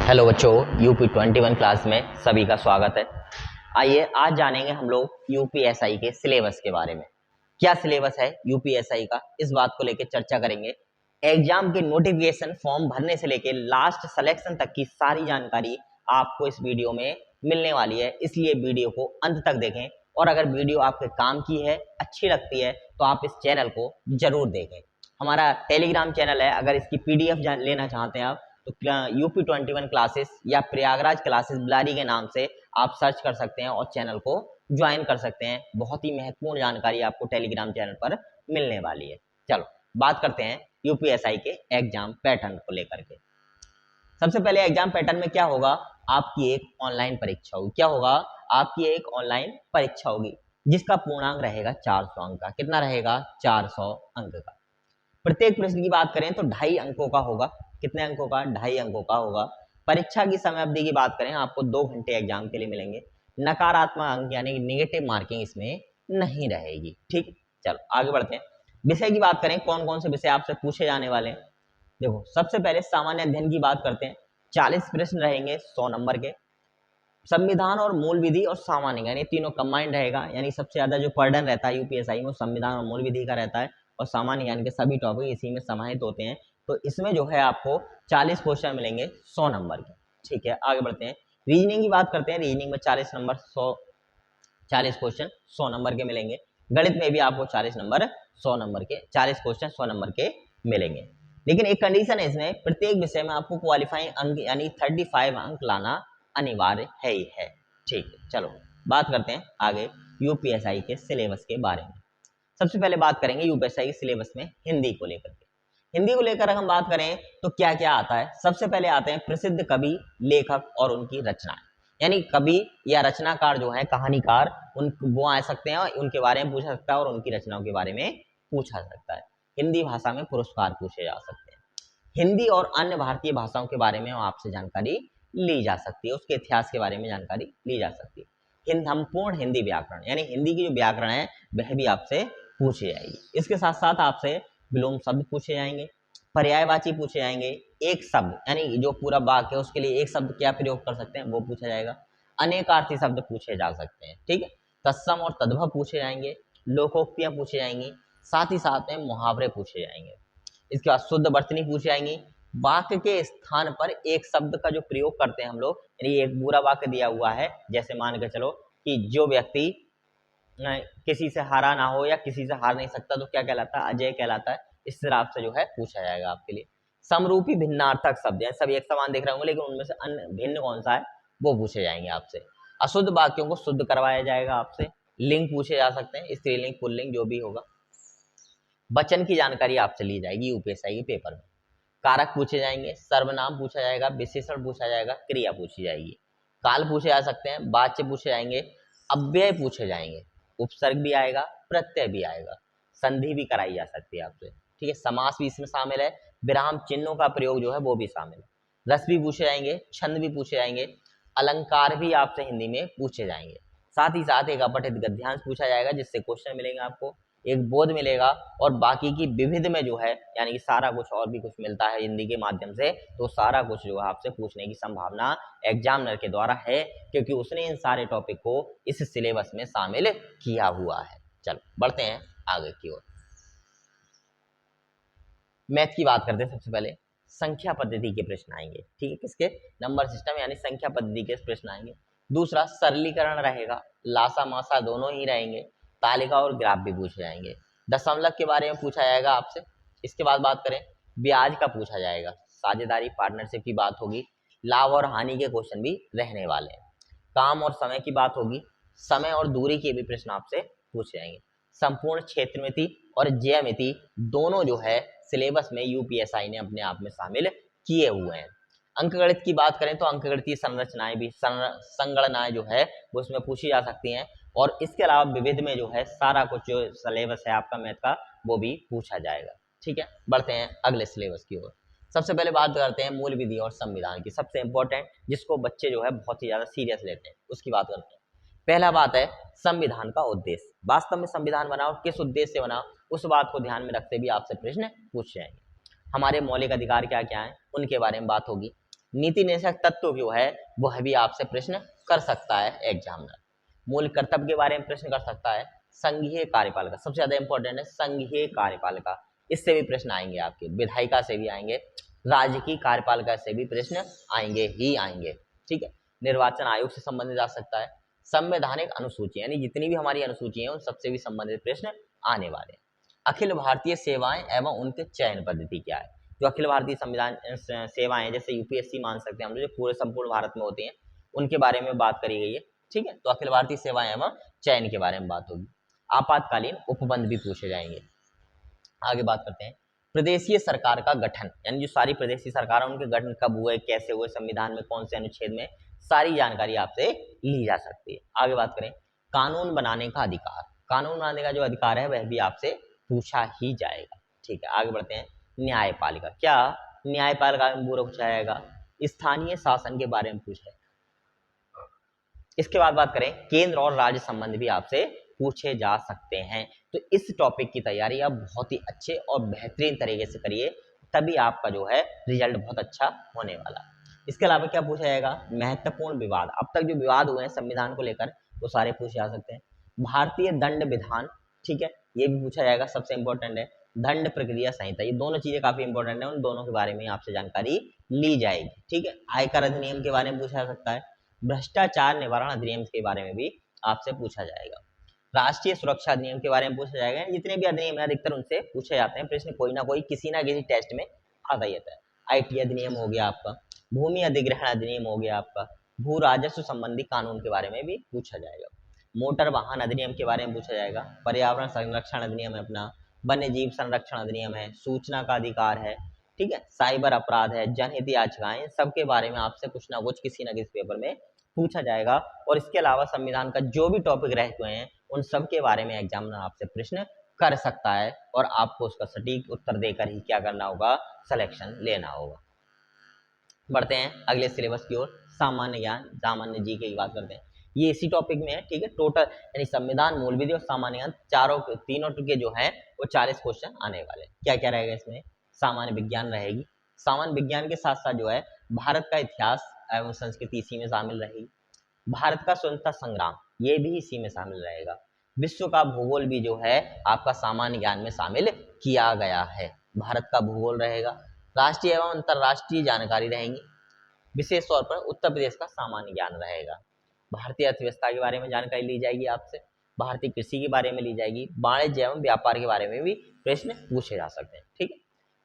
Hello बच्चों, UP 21 class में सभी का स्वागत है। आइए आज जानेंगे हम लोग यूपीएसआई के सिलेबस के बारे में। क्या सिलेबस है यूपीएसआई का, इस बात को लेकर चर्चा करेंगे। एग्जाम के नोटिफिकेशन फॉर्म भरने से लेकर लास्ट सिलेक्शन तक की सारी जानकारी आपको इस वीडियो में मिलने वाली है, इसलिए वीडियो को अंत तक देखें। और अगर वीडियो आपके काम की है, अच्छी लगती है, तो आप इस चैनल को जरूर देखें। हमारा टेलीग्राम चैनल है, अगर इसकी पीडीएफ लेना चाहते हैं आप तो यूपी 21 क्लासेस या प्रयागराज क्लासेस बिलारी के नाम से आप सर्च कर सकते हैं और चैनल को ज्वाइन कर सकते हैं। बहुत ही महत्वपूर्ण जानकारी आपको टेलीग्राम चैनल पर मिलने वाली है। चलो बात करते हैं यूपीएसआई के एग्जाम पैटर्न को लेकर के। सबसे पहले एग्जाम पैटर्न में क्या होगा, आपकी एक ऑनलाइन परीक्षा होगी। क्या होगा, आपकी एक ऑनलाइन परीक्षा होगी जिसका पूर्णांक रहेगा 400 अंक का। कितना रहेगा, 400 अंक का। प्रत्येक प्रश्न की बात करें तो 2.5 अंकों का होगा। कितने अंकों का, 2.5 अंकों का होगा। परीक्षा की समय अवधि की बात करें, आपको 2 घंटे एग्जाम के लिए मिलेंगे। नकारात्मक अंक यानी नेगेटिव मार्किंग इसमें नहीं रहेगी। ठीक, चलो आगे बढ़ते हैं। विषय की बात करें, कौन कौन से विषय आपसे पूछे जाने वाले हैं। देखो, सबसे पहले सामान्य अध्ययन की बात करते हैं। 40 प्रश्न रहेंगे 100 नंबर के। संविधान और मूल विधि और सामान्य यानी तीनों कंबाइंड रहेगा। यानी सबसे ज्यादा जो बर्डन रहता है यूपीएसआई में संविधान और मूल विधि का रहता है, और सामान्य ज्ञान के सभी टॉपिक इसी में समाहित होते हैं। तो इसमें जो है आपको 40 क्वेश्चन मिलेंगे 100 नंबर के। ठीक है, आगे बढ़ते हैं। रीजनिंग की बात करते हैं। रीजनिंग में 40 नंबर 40 क्वेश्चन 100 नंबर के मिलेंगे। गणित में भी आपको 40 नंबर 100 नंबर के, 40 क्वेश्चन 100 नंबर के मिलेंगे। लेकिन एक कंडीशन है इसमें, प्रत्येक विषय में आपको क्वालिफाइंग अंक यानी 35 अंक लाना अनिवार्य है ही है। ठीक है, चलो बात करते हैं आगे यूपीएसआई के सिलेबस के बारे में। सबसे पहले बात करेंगे यूपीएसआई के सिलेबस में हिंदी को लेकर के। हिंदी को लेकर हम बात करें तो क्या क्या आता है। सबसे पहले आते हैं प्रसिद्ध कवि, लेखक और उनकी रचनाएं। यानी कवि या रचनाकार जो है, कहानीकार, उन वो आ सकते हैं, उनके बारे में पूछा सकता है और उनकी रचनाओं के बारे में पूछा सकता है। हिंदी भाषा में पुरस्कार पूछे जा सकते हैं। हिंदी और अन्य भारतीय भाषाओं के बारे में आपसे जानकारी ली जा सकती है, उसके इतिहास के बारे में जानकारी ली जा सकती है। संपूर्ण हिंदी व्याकरण यानी हिंदी की जो व्याकरण है वह भी आपसे पूछी जाएगी। इसके साथ साथ आपसे विलोम शब्द पूछे जाएंगे, पर्यायवाची पूछे जाएंगे। एक शब्द यानी जो पूरा वाक्य है उसके लिए एक शब्द क्या प्रयोग कर सकते हैं वो पूछा जाएगा। अनेकार्थी शब्द पूछे जा सकते हैं। ठीक है, तत्सम और तद्भव पूछे जाएंगे, लोकोक्तियां पूछी जाएंगी, साथ ही साथ में मुहावरे पूछे जाएंगे। इसके बाद शुद्ध वर्तनी पूछी जाएंगी। वाक्य के स्थान पर एक शब्द का जो प्रयोग करते हैं हम लोग, यानी एक पूरा वाक्य दिया हुआ है, जैसे मान के चलो कि जो व्यक्ति किसी से हारा ना हो या किसी से हार नहीं सकता तो क्या कहलाता है, अजय कहलाता है। इस तरह आपसे जो है पूछा जाएगा आपके लिए। समरूपी भिन्नार्थक शब्द है, सब एक समान दिख रहे होंगे लेकिन उनमें से अन्य भिन्न कौन सा है वो पूछे जाएंगे आपसे। अशुद्ध वाक्यों को शुद्ध करवाया जाएगा आपसे। लिंग पूछे जा सकते हैं, स्त्रीलिंग पुल्लिंग जो भी होगा। वचन की जानकारी आपसे ली जाएगी यूपीएसआई के पेपर में। कारक पूछे जाएंगे, सर्वनाम पूछा जाएगा, विशेषण पूछा जाएगा, क्रिया पूछी जाएगी। काल पूछे जा सकते हैं, वाच्य पूछे जाएंगे, अव्यय पूछे जाएंगे, उपसर्ग भी आएगा, प्रत्यय भी आएगा, संधि भी कराई जा सकती है आपसे। ठीक है, समास भी इसमें शामिल है, विराम चिन्हों का प्रयोग जो है वो भी शामिल है। रस भी पूछे जाएंगे, छंद भी पूछे जाएंगे, अलंकार भी आपसे हिंदी में पूछे जाएंगे। साथ ही साथ एक अपठित गद्यांश पूछा जाएगा जिससे क्वेश्चन मिलेंगे आपको, एक बोध मिलेगा, और बाकी की विविध में जो है यानी कि सारा कुछ और भी कुछ मिलता है हिंदी के माध्यम से, तो सारा कुछ जो है आपसे पूछने की संभावना एग्जामिनर के द्वारा है, क्योंकि उसने इन सारे टॉपिक को इस सिलेबस में शामिल किया हुआ है। चलो बढ़ते हैं आगे की ओर। मैथ की बात करते हैं। सबसे पहले संख्या पद्धति के प्रश्न आएंगे। ठीक है, किसके, नंबर सिस्टम यानी संख्या पद्धति के प्रश्न आएंगे। दूसरा सरलीकरण रहेगा, लासा मासा दोनों ही रहेंगे। तालिका और ग्राफ भी पूछे जाएंगे। दशमलव के बारे में पूछा जाएगा आपसे। इसके बाद बात करें ब्याज का पूछा जाएगा, साझेदारी पार्टनरशिप की बात होगी, लाभ और हानि के क्वेश्चन भी रहने वाले हैं। काम और समय की बात होगी, समय और दूरी के भी प्रश्न आपसे पूछे जाएंगे। संपूर्ण क्षेत्रमिति और ज्यामिति दोनों जो है सिलेबस में यूपीएसआई ने अपने आप में शामिल किए हुए हैं। अंकगणित की बात करें तो अंकगणितीय संरचनाएं भी संगणनाएं जो है वो इसमें पूछी जा सकती हैं, और इसके अलावा विविध में जो है सारा कुछ जो सिलेबस है आपका मैथ का वो भी पूछा जाएगा। ठीक है, बढ़ते हैं अगले सिलेबस की ओर। सबसे पहले बात करते हैं मूल विधि और संविधान की, सबसे इंपॉर्टेंट जिसको बच्चे जो है बहुत ही ज्यादा सीरियस लेते हैं उसकी बात करते हैं। पहला बात है संविधान का उद्देश्य। वास्तव में संविधान बनाओ किस उद्देश्य से बनाओ, उस बात को ध्यान में रखते भी आपसे प्रश्न पूछे जाएंगे। हमारे मौलिक अधिकार क्या क्या हैं उनके बारे में बात होगी। नीति निर्देशक तत्व जो है वह भी आपसे प्रश्न कर सकता है एग्जामिनर। मूल कर्तव्य के बारे में प्रश्न कर सकता है। संघीय कार्यपालिका सबसे ज्यादा इंपॉर्टेंट है, संघीय कार्यपालिका, इससे भी प्रश्न आएंगे आपके, विधायिका से भी आएंगे, राज्य की कार्यपालिका से भी प्रश्न आएंगे ही आएंगे। ठीक है, निर्वाचन आयोग से संबंधित आ सकता है, संवैधानिक अनुसूची यानी जितनी भी हमारी अनुसूची है उन सबसे भी संबंधित प्रश्न आने वाले हैं। अखिल भारतीय सेवाएं एवं उनके चयन पद्धति क्या है, जो अखिल भारतीय संविधान सेवाएं जैसे यूपीएससी मान सकते हैं हम लोग, जो पूरे संपूर्ण भारत में होती हैं, उनके बारे में बात करी गई है। ठीक है, तो अखिल भारतीय सेवाएं एवं चयन के बारे में बात होगी। आपातकालीन उपबंध भी पूछे जाएंगे। आगे बात करते हैं प्रदेशीय सरकार का गठन, यानी जो सारी प्रदेशीय सरकार है उनके गठन कब हुए, कैसे हुए, संविधान में कौन से अनुच्छेद में, सारी जानकारी आपसे ली जा सकती है। आगे बात करें कानून बनाने का अधिकार, कानून बनाने का जो अधिकार है वह भी आपसे पूछा ही जाएगा। ठीक है, आगे बढ़ते हैं न्यायपालिका, क्या न्यायपालिका में पूछा जाएगा। स्थानीय शासन के बारे में पूछा है। इसके बाद बात करें केंद्र और राज्य संबंध भी आपसे पूछे जा सकते हैं। तो इस टॉपिक की तैयारी आप बहुत ही अच्छे और बेहतरीन तरीके से करिए, तभी आपका जो है रिजल्ट बहुत अच्छा होने वाला। इसके अलावा क्या पूछा जाएगा, महत्वपूर्ण विवाद, अब तक जो विवाद हुए हैं संविधान को लेकर वो सारे पूछे जा सकते हैं। भारतीय दंड विधान, ठीक है, ये भी पूछा जाएगा, सबसे इंपॉर्टेंट है। दंड प्रक्रिया संहिता, ये दोनों चीजें काफी इंपॉर्टेंट है, उन दोनों के बारे में आपसे जानकारी ली जाएगी। ठीक है, आयकर अधिनियम के बारे में पूछा जा सकता है। भ्रष्टाचार निवारण अधिनियम के बारे में भी आपसे पूछा जाएगा। राष्ट्रीय सुरक्षा अधिनियम के बारे में पूछा जाएगा। जितने भी अधिनियम है अधिकतर उनसे पूछे जाते हैं प्रश्न, कोई ना कोई किसी ना किसी टेस्ट में आता ही रहता है। आईटी अधिनियम हो गया आपका, भूमि अधिग्रहण अधिनियम हो गया आपका, भू राजस्व संबंधी कानून के बारे में भी पूछा जाएगा। मोटर वाहन अधिनियम के बारे में पूछा जाएगा। पर्यावरण संरक्षण अधिनियम है अपना, वन्य जीव संरक्षण अधिनियम है, सूचना का अधिकार है, ठीक है, साइबर अपराध है, जनहित याचिकाएं, सबके बारे में आपसे कुछ ना कुछ किसी ना किसी पेपर में पूछा जाएगा। और इसके अलावा संविधान का जो भी टॉपिक रह हुए हैं उन सब के बारे में एग्जामिनर आपसे प्रश्न कर सकता है, और आपको उसका सटीक उत्तर देकर ही क्या करना होगा, सिलेक्शन लेना होगा। बढ़ते हैं अगले सिलेबस की ओर, सामान्य ज्ञान, सामान्य जीके की बात करते हैं। ये इसी टॉपिक में है। ठीक है, टोटल यानी संविधान, मूल विधि और सामान्य ज्ञान तीनों के जो है वो 40 क्वेश्चन आने वाले। क्या क्या रहेगा इसमें, सामान्य विज्ञान रहेगी, सामान्य विज्ञान के साथ साथ जो है भारत का इतिहास एवं संस्कृति इसी में शामिल रहेगी। भारत का स्वतंत्रता संग्राम ये भी इसी में शामिल रहेगा। विश्व का भूगोल भी जो है आपका सामान्य ज्ञान में शामिल किया गया है। भारत का भूगोल रहेगा, राष्ट्रीय एवं अंतर्राष्ट्रीय जानकारी रहेंगी, विशेष तौर पर उत्तर प्रदेश का सामान्य ज्ञान रहेगा। भारतीय अर्थव्यवस्था के बारे में जानकारी ली जाएगी आपसे, भारतीय कृषि के बारे में ली जाएगी, वाणिज्य एवं व्यापार के बारे में भी प्रश्न पूछे जा सकते हैं। ठीक है,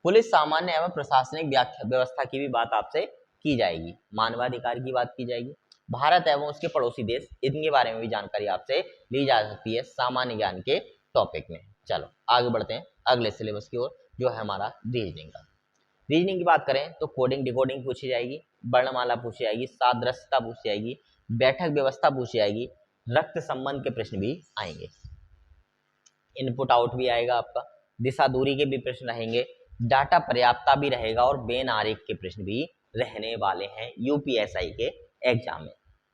पुलिस सामान्य एवं प्रशासनिक व्यवस्था की भी बात आपसे की जाएगी, मानवाधिकार की बात की जाएगी, भारत एवं उसके पड़ोसी देश, इनके बारे में भी जानकारी आपसे ली जा सकती है सामान्य ज्ञान के टॉपिक में। चलो आगे बढ़ते हैं अगले सिलेबस की ओर, जो है हमारा रीजनिंग का। रीजनिंग की बात करें तो कोडिंग डिकोडिंग पूछी जाएगी, वर्णमाला पूछी जाएगी, सादृश्यता पूछी जाएगी, बैठक व्यवस्था पूछी जाएगी, रक्त संबंध के प्रश्न भी आएंगे, इनपुट आउट भी आएगा आपका, दिशा दूरी के भी प्रश्न रहेंगे, डाटा पर्याप्तता भी रहेगा, और बेन आरेख के प्रश्न भी रहने वाले हैं यूपीएसआई के एग्जाम में।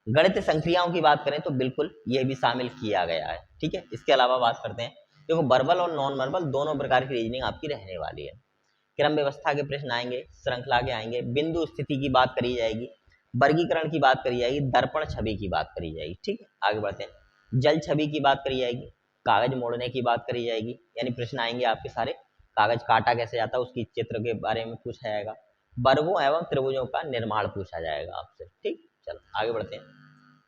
गणित संक्रियाओं की बात करें तो बिल्कुल ये भी शामिल किया गया है। ठीक है, इसके अलावा बात करते हैं, देखो वर्बल और नॉन वर्बल दोनों प्रकार की रीजनिंग आपकी रहने वाली है। क्रम व्यवस्था के प्रश्न आएंगे, श्रृंखला के आएंगे, बिंदु स्थिति की बात करी जाएगी, वर्गीकरण की बात करी जाएगी, दर्पण छवि की बात करी जाएगी। ठीक है, आगे बढ़ते हैं, जल छवि की बात करी जाएगी, कागज मोड़ने की बात करी जाएगी, यानी प्रश्न आएंगे आपके सारे, कागज काटा कैसे जाता है उसकी चित्र के बारे में पूछा जाएगा, वर्गों एवं त्रिभुजों का निर्माण पूछा जाएगा आपसे। ठीक, चलो आगे बढ़ते हैं,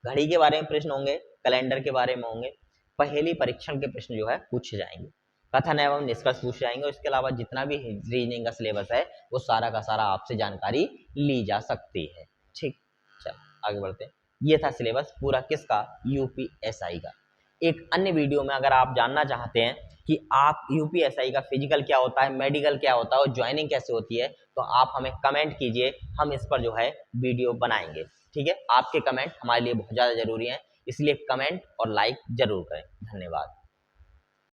घड़ी के बारे में प्रश्न होंगे, कैलेंडर के बारे में होंगे, पहेली परीक्षण के प्रश्न जो है पूछे जाएंगे, कथन एवं निष्कर्ष पूछे जाएंगे। इसके अलावा जितना भी रीजनिंग का सिलेबस है वो सारा का सारा आपसे जानकारी ली जा सकती है। ठीक, चलो आगे बढ़ते हैं, ये था सिलेबस पूरा किसका, यूपीएसआई का। एक अन्य वीडियो में अगर आप जानना चाहते हैं कि आप यूपीएसआई का फिजिकल क्या होता है, मेडिकल क्या होता है और ज्वाइनिंग कैसे होती है, तो आप हमें कमेंट कीजिए, हम इस पर जो है वीडियो बनाएंगे। ठीक है, आपके कमेंट हमारे लिए बहुत ज़्यादा जरूरी है, इसलिए कमेंट और लाइक जरूर करें। धन्यवाद।